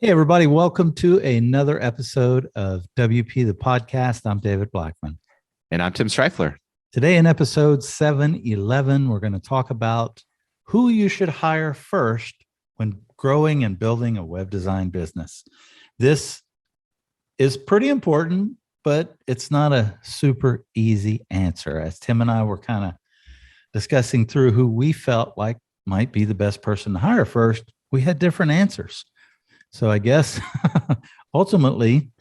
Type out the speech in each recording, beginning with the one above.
Hey, everybody, welcome to another episode of WP the Podcast. I'm David Blackman. And I'm Tim Streifler. Today, in episode 711, we're going to talk about who you should hire first when growing and building a web design business. This is pretty important, but it's not a super easy answer. As Tim and I were kind of discussing through who we felt like might be the best person to hire first, we had different answers. So I guess ultimately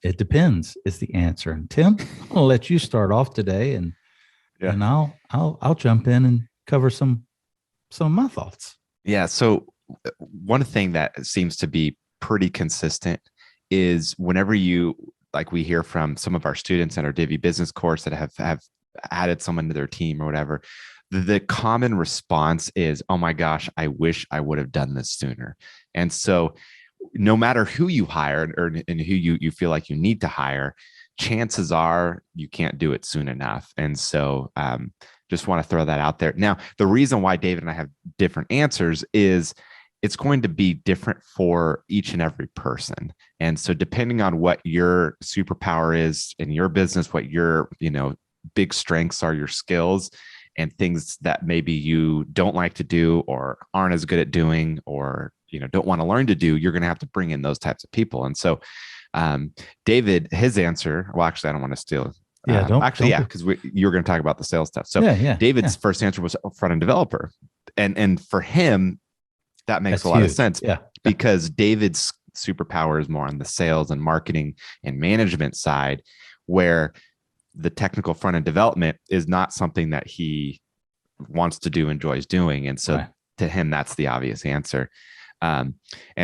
it depends is the answer. And Tim, I'm gonna let you start off today, and I'll jump in and cover some of my thoughts. Yeah. So one thing that seems to be pretty consistent is whenever we hear from some of our students in our Divi business course that have added someone to their team or whatever, the common response is, oh my gosh, I wish I would have done this sooner. And so no matter who you hire and who you feel like you need to hire, chances are you can't do it soon enough. And so just want to throw that out there. Now, the reason why David and I have different answers is it's going to be different for each and every person. And so depending on what your superpower is in your business, what your, big strengths are, your skills, and things that maybe you don't like to do or aren't as good at doing or don't want to learn to do, you're going to have to bring in those types of people. And so David, his answer, well, actually, I don't want to steal. Because you're going to talk about the sales stuff. So David's first answer was front-end developer. And for him, that makes a lot of sense because David's superpower is more on the sales and marketing and management side, where the technical front-end development is not something that he wants to do, enjoys doing. And so to him, that's the obvious answer. And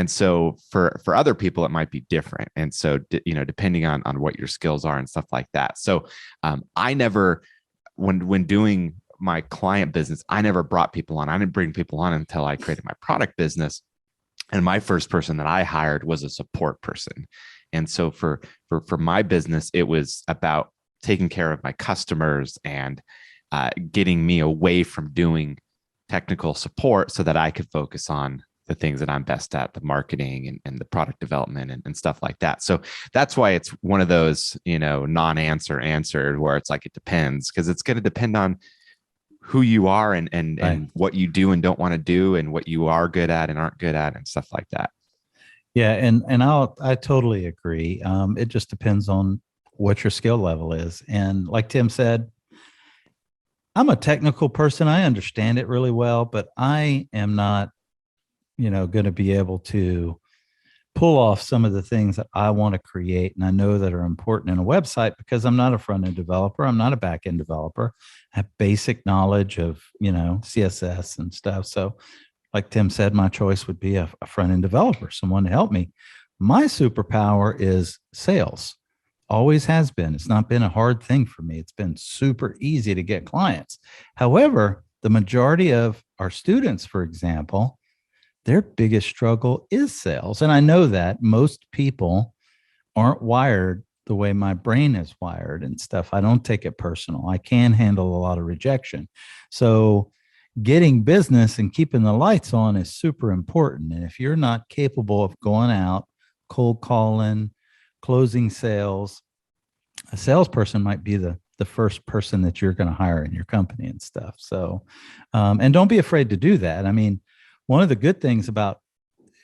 so for other people, it might be different. And so, depending on what your skills are and stuff like that. So I never, when doing my client business, I never brought people on. I didn't bring people on until I created my product business. And my first person that I hired was a support person. And so for my business, it was about taking care of my customers and getting me away from doing technical support so that I could focus on the things that I'm best at, the marketing and the product development and stuff like that. So that's why it's one of those, non-answer answered where it's like, it depends, because it's going to depend on who you are and what you do and don't want to do and what you are good at and aren't good at and stuff like that. Yeah. And I totally agree. It just depends on what your skill level is. And like Tim said, I'm a technical person. I understand it really well, but I am not, going to be able to pull off some of the things that I want to create and I know that are important in a website because I'm not a front-end developer. I'm not a back-end developer. I have basic knowledge of, CSS and stuff. So like Tim said, my choice would be a front-end developer, someone to help me. My superpower is sales. Always has been. It's not been a hard thing for me. It's been super easy to get clients. However, the majority of our students, for example, their biggest struggle is sales. And I know that most people aren't wired the way my brain is wired and stuff. I don't take it personal. I can handle a lot of rejection. So getting business and keeping the lights on is super important. And if you're not capable of going out, cold calling, closing sales, a salesperson might be the first person that you're going to hire in your company and stuff. So, and don't be afraid to do that. I mean, one of the good things about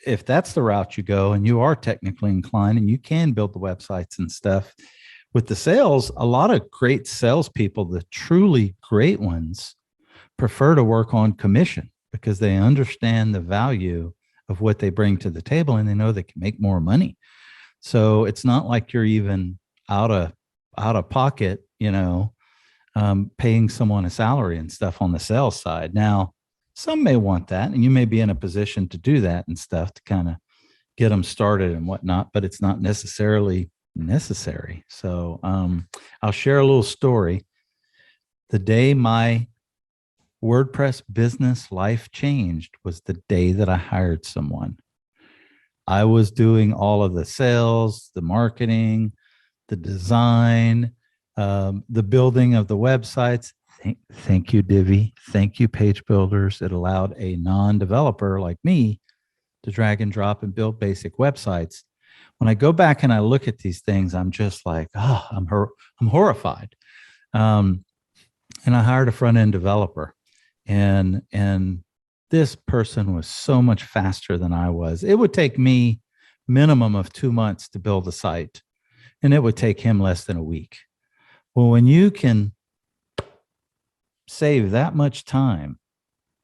if that's the route you go and you are technically inclined and you can build the websites and stuff with the sales, a lot of great salespeople, the truly great ones, prefer to work on commission because they understand the value of what they bring to the table and they know they can make more money. So it's not like you're even out of pocket, paying someone a salary and stuff on the sales side. Now, some may want that, and you may be in a position to do that and stuff to kind of get them started and whatnot, but it's not necessarily necessary. So I'll share a little story. The day my WordPress business life changed was the day that I hired someone. I was doing all of the sales, the marketing, the design, the building of the websites. Thank you, Divi. Thank you, Page Builders. It allowed a non-developer like me to drag and drop and build basic websites. When I go back and I look at these things, I'm just like, oh, I'm horrified. And I hired a front end developer, and this person was so much faster than I was. It would take me minimum of 2 months to build a site, and it would take him less than a week. Well, when you can save that much time,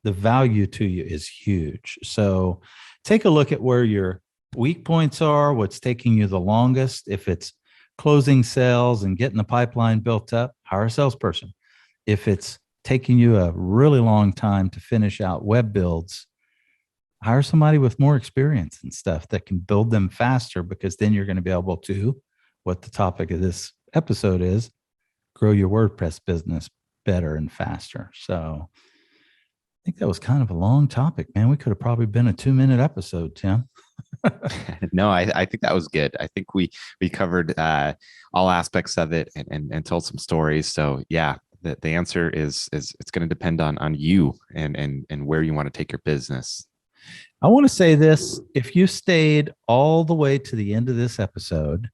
the value to you is huge. So take a look at where your weak points are, what's taking you the longest. If it's closing sales and getting the pipeline built up, hire a salesperson. If it's taking you a really long time to finish out web builds, hire somebody with more experience and stuff that can build them faster, because then you're going to be able to, what the topic of this episode is, grow your WordPress business better and faster. So I think that was kind of a long topic, man. We could have probably been a 2-minute episode, Tim. No, I think that was good. I think we covered all aspects of it and told some stories. So yeah, the answer is it's going to depend on you and where you want to take your business. I want to say this: if you stayed all the way to the end of this episode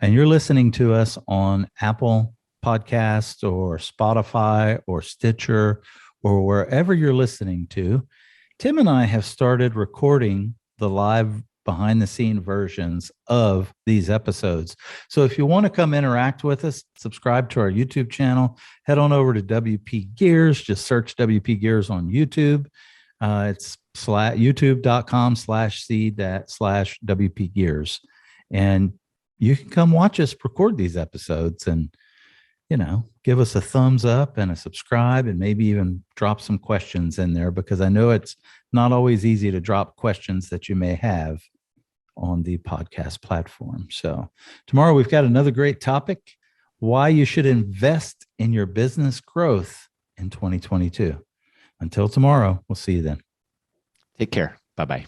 and you're listening to us on Apple Podcasts or Spotify or Stitcher or wherever you're listening to, Tim and I have started recording the live behind the scene versions of these episodes. So if you want to come interact with us, subscribe to our YouTube channel, head on over to WP Gears, just search WP Gears on YouTube. It's youtube.com/c/WP Gears. And you can come watch us record these episodes and, give us a thumbs up and a subscribe, and maybe even drop some questions in there, because I know it's not always easy to drop questions that you may have on the podcast platform. So tomorrow we've got another great topic: why you should invest in your business growth in 2022. Until tomorrow, we'll see you then. Take care. Bye-bye.